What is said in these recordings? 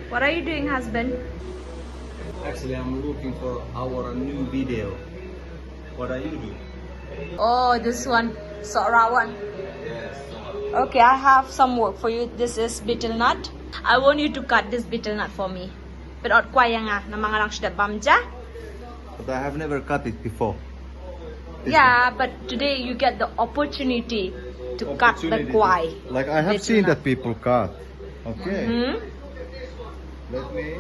What are you doing, husband? Actually, I'm looking for our new video. What are you doing? Oh, this one. Sora one. Yes. Okay, I have some work for you. This is betel nut. I want you to cut this betel nut for me. Pero kwai nga na mga lang siya bamja. But I have never cut it before. Yeah, but today you get the opportunity to cut the kwai. Like I have seen that people cut. Okay. Let me.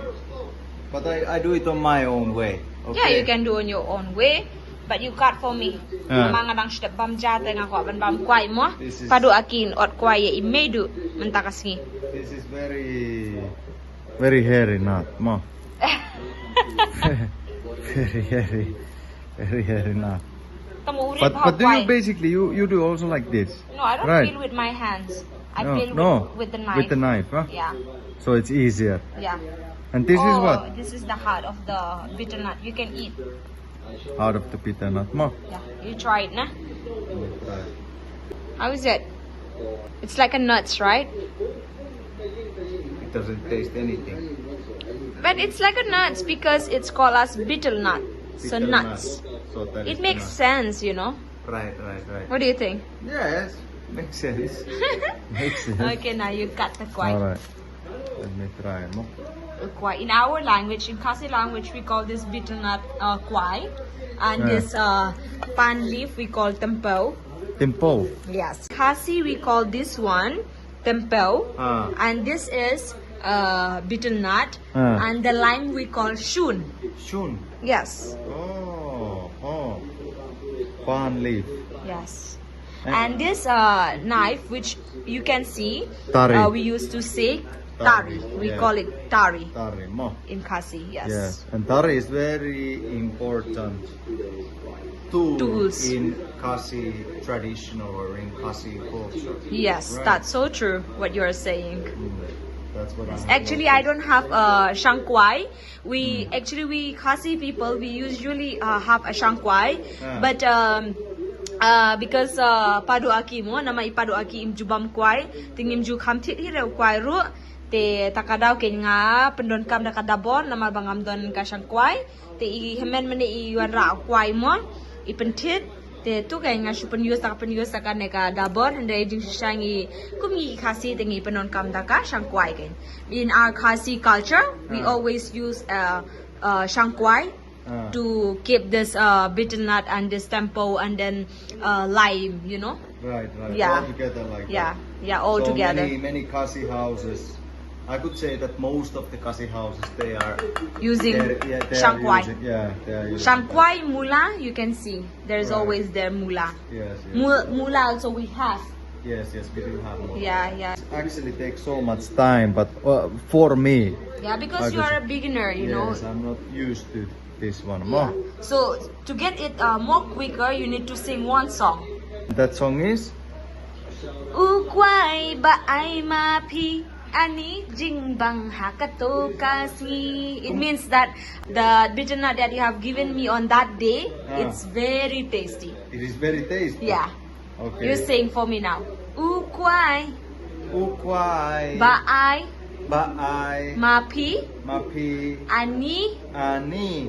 But I do it on my own way. Okay. Yeah, you can do on your own way. But you cut for me. Mga lang siya bamja nga ko ban bam kwai mo. Paduh akin ot kwai ya imedu mentakas ni. This is very hairy nut, mo. very hairy nut. But do you basically you do also like this? No, I don't peel with my hands. I peel with the knife. With the knife, huh? Yeah. So it's easier. Yeah. And this is what? This is the heart of the betel nut. You can eat. Heart of the betel nut, mo. Yeah. You try it, nah? How is it? It's like a nuts, right? It doesn't taste anything. But it's like a nuts because it's called as betel nut. So nuts. So that It makes sense, you know. Right. What do you think? Yes, makes sense. Makes sense. Okay, now you cut the kwai. Alright. Let me try mo. Kwai. In our language, in Khasi language, we call this betel nut kwai. And this pan leaf we call Tympew. Tympew. Yes. Khasi we call this one Tympew. And this is betel nut. And the lime we call shun. Shun. Yes. Oh. Pan leaf. Yes. And this knife, which you can see, we used to say tari. We call it tari. Tari, mo. In Khasi, yes. Yes. And tari is very important tools in Khasi traditional or in Khasi culture. Yes, right? That's so true what you are saying. That's what Actually, I don't have a shankwai. We Khasi people, we usually have a shankwai, but because Paduh aki mo nama Paduh aki im jubam kwai, tingim ju kam tit hire kwai ru te takadaw ken nga pendon kam da kadabon nama bangam don ka shankwai te I hemen mene I wan ra kwai mo I pentit te tu kay nga su penyus ka neka dabor hande jing shangi kumi Khasi tingi pendon kam da ka shankwai ken. In our Khasi culture, we always use shankwai to keep this betel nut and this tempo and then lime, you know. Right. Yeah. All together like that. Yeah, so all together. Many Khasi houses. I could say that most of the Khasi houses they are using shankwai. They are using shankwai mula, you can see. There's always there mula. Yes. Mula also we have. Yes, we do have more. Yeah. It actually takes so much time, but for me. Yeah, because you are a beginner, you know. Yes, I'm not used to this one. Yeah. So to get it more quicker, you need to sing one song. That song is? Kwai ba ai ma pi ani jing bang hakato kasi. It means that the betel nut that you have given me on that day, it's very tasty. It is very tasty. Yeah. Okay. You sing for me now. Kwai ba ai ma pi ani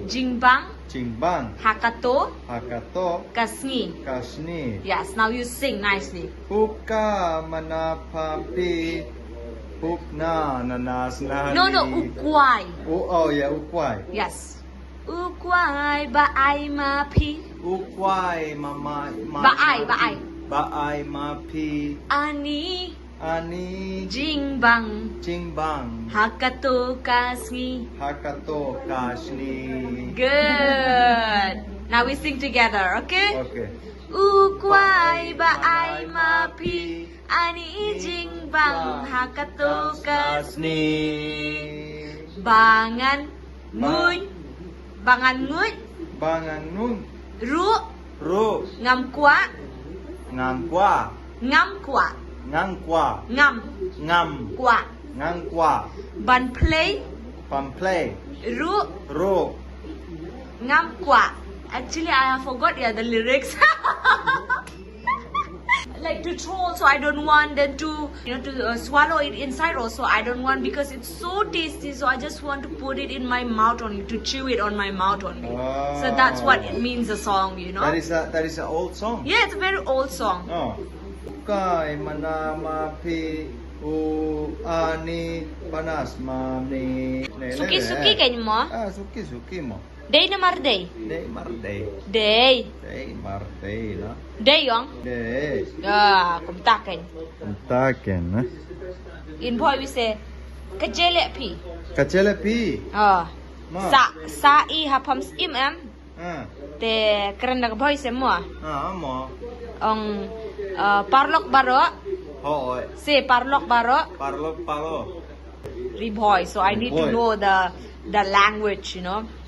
jing bang hakato kasni. Yes, now you sing nicely. Uka manapapi upna nanas na. No, ukwai. Oh yeah, ukwai. Yes. Ukwai ba ai ma pi. Ukwai ba ai ma pi ani jing bang hakato kasni. Good. Now we sing together, okay? Okay. Ukwai ba ai ma pi ani jing bang hakato kasni. Bangan nguy ru ngam kwa ban play ru ngam kwa. Actually, I have forgot the lyrics. like to throw also I don't want, then to to swallow it inside also I don't want, because it's so tasty, so I just want to put it in my mouth only, to chew it on my mouth only. So that's what it means, the song, That is an old song. Yeah, it's a very old song. Oh. Kai manama pi u ani panas mami. Suki-suki kanyo mo? Ah, suki mo. Day na marday. Day marday. Day. Day marday na. Day yong? Day. Kumtakin. Kumtakin, ha? In boy we say, kajele pi. Kajele pi. Ma. Sa I hapam im em. Te keren nak boy se mo. Mo. Ang parlok baro. Oo. Se parlok baro. Parlok palo. Riboy. So I need to know the language,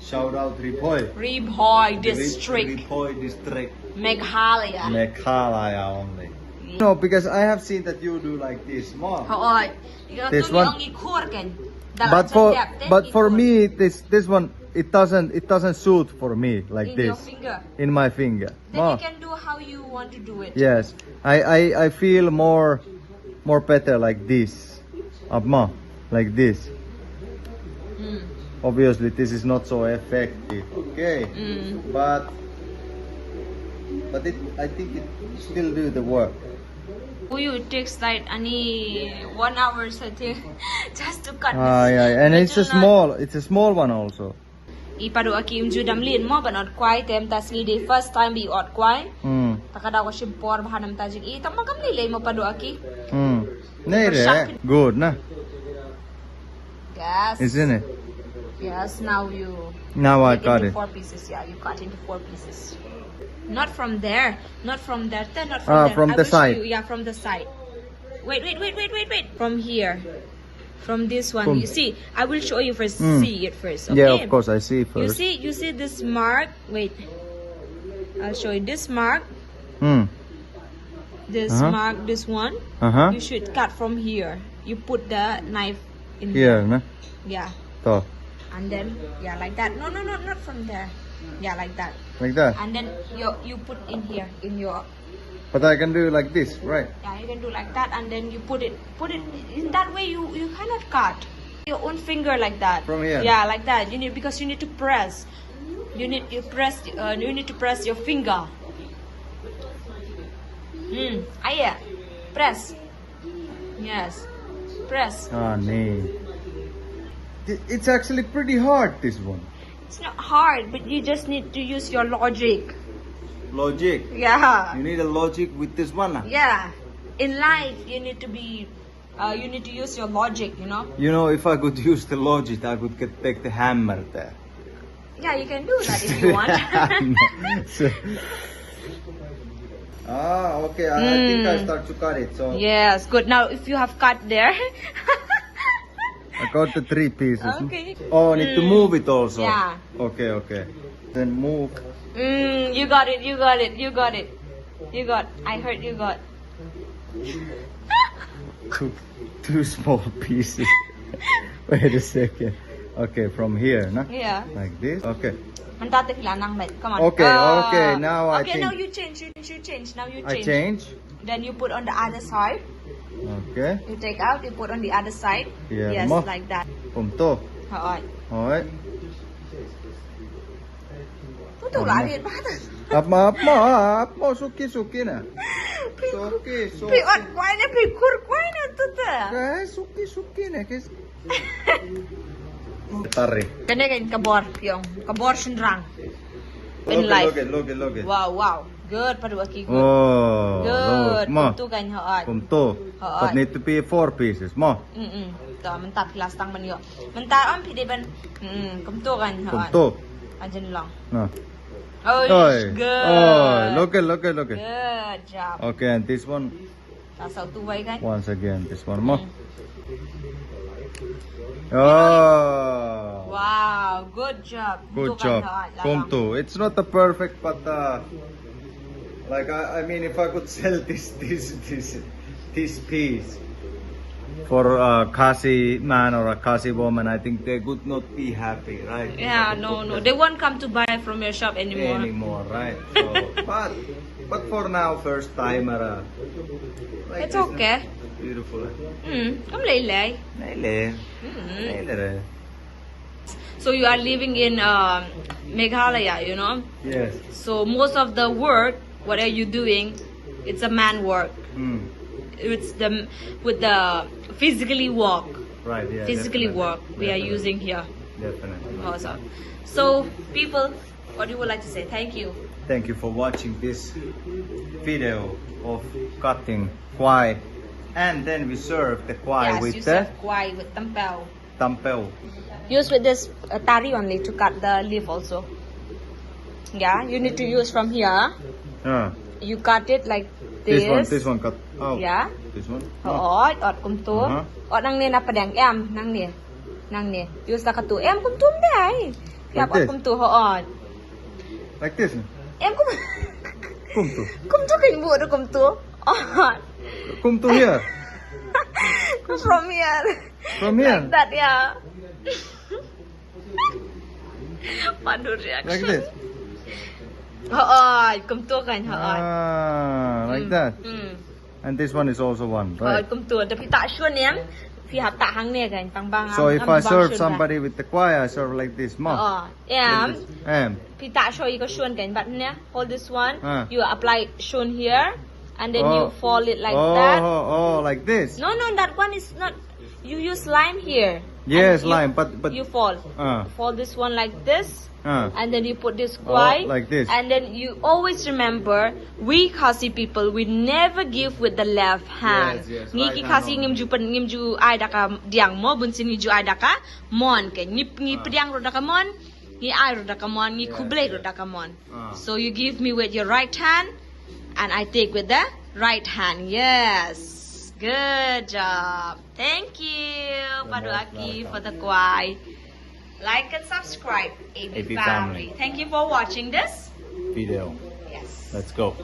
Shout out Riboy. Riboy district. Riboy district. Meghalaya. Meghalaya only. No, because I have seen that you do like this more. This one. But for me this one it doesn't suit for me like in this. Your finger. In my finger. Then you can do how you want to do it. Yes. I feel more better like this. Abma, like this. Obviously this is not so effective. Okay. But I think it still do the work. It takes like only 1 hour I think just to cut yeah, and it's a small one also. Paduh akim judam lin mo banot kwai tem tasli the first time we ot kwai. Takada ko shimpor bahanam tajik I tamang kam nilay mo Paduh aki. Nere. Good na. Yes. Isn't it? Yes, now I cut it. 4 pieces. Yeah, you cut into 4 pieces. Not from there. Not from there. Not from there. From the side. Yeah, from the side. Wait. From here. From this one. You see, I will show you first. See it first. Okay? Yeah, of course I see first. You see this mark? Wait. I'll show you this mark. This mark, this one. You should cut from here. You put the knife in here. Yeah. So. And then, yeah, like that. No, not from there. Yeah, like that. Like that? And then you put in here, in your... But I can do like this, right? Yeah, you can do like that, and then you put it in that way. You cannot cut your own finger like that. From here? Yeah, like that. Because you need to press. You need to press your finger. Yeah. Press. Yes. Press. Nee. It's actually pretty hard, this one. It's not hard, but you just need to use your logic. Logic? Yeah. You need a logic with this one? Yeah. In life, you need to use your logic, if I could use the logic, I could take the hammer there. Yeah, you can do that if you want. Okay. I think I start to cut it. So. Yes, good. Now, if you have cut there... I got the 3 pieces. Okay. Oh, I need to move it also. Yeah. Okay. Then move. You got it. I heard you got. Two small pieces. Wait a second. Okay, from here, no? Yeah. Like this. Okay. Come on. Okay. Now I think. Okay, now you change. Now you change. I change. Then you put on the other side. Okay. You take out. You put on the other side. Yeah. Yes, like that. Pumto. Alright. Tutu lagi. Up mo. Suki na. Suki. Piot kwai na pikur kwai na tutu. Suki na. Tari. Kanya kabor shinrang. In life. Look it. Wow. Good, Paduh aki. Good. Oh. Good. Ma. Kumtu kan hoat. Kumto. But need to be 4 pieces. Mo. To mentar pilastang man yo. Mentar on pide ban. Kumtu kan hoat. Kumto. Ajan lang. No. Oh, good. Oh, look it. Good job. Okay, and this one. Tasaw tuway kan. Once again, this one mo. Oh. Wow, good job. Good job. Kumto. It's not a perfect, but like I mean, if I could sell this piece for a Khasi man or a Khasi woman, I think they would not be happy, right? Yeah, no, they won't come to buy from your shop anymore. Right? So, but But for now, first timer. Like It's this, okay. Beautiful. Không lấy lấy. Naile. Naile. So you are living in Meghalaya, you know. Yes. So most of the work, what are you doing? It's a man work. It's with the physically work. Right. Yeah. Physically definitely. work we are Definitely. using here. Definitely. Awesome. So people, what you would like to say? Thank you. Thank you for watching this video of cutting kwai, and then we serve the kwai Yes, with you the serve Kwai with Tympew. Tympew. Use with this tari only to cut the leaf also. Yeah, you need to use from here. You cut it like this. This one cut out. Yeah. This one. Ọt kum tu. Ọt nang ne na padang em nang ne. Use la katu em kum tum dai. Yap Like this? kum tu ọt. Like this. Em kum Come to. kum tu kin bu do kum tu. Ọt. Come to here. From here. From here. Like that, yeah. Paduh reaction. Like this. Kum tu kan Like that. And this one is also one, right? Kum tu tapi tak sure ni em. Phi hab tak hang ne kan bang. So if I serve somebody with the kwai, I serve like this, ma. Em. Em. Phi tak sure you ko shun kan but ne hold this one. Ah. You apply shun here and then you Oh. fold it like that. Oh, like this. No, that one is not. You use lime here. Yes, And you- lime, but you fold. Ah. Fold this one like this. And then you put this Oh, kwai like this. and then you always remember we Khasi people we never give with the left hand. Yes, Ngi right ki hand Khasi only. ngim ju ai daka diang mo bun sin ngi ju ai daka mon ke ngi pediang ro daka mon ngi ai ro daka mon ngi kublai ro daka mon. So you give me with your right hand and I take with the right hand. Yes. Good job. Thank you Paduh Aki for the kwai. Like and subscribe, AB AB Family. Family. Thank you for watching this. Video. Yes. Let's go.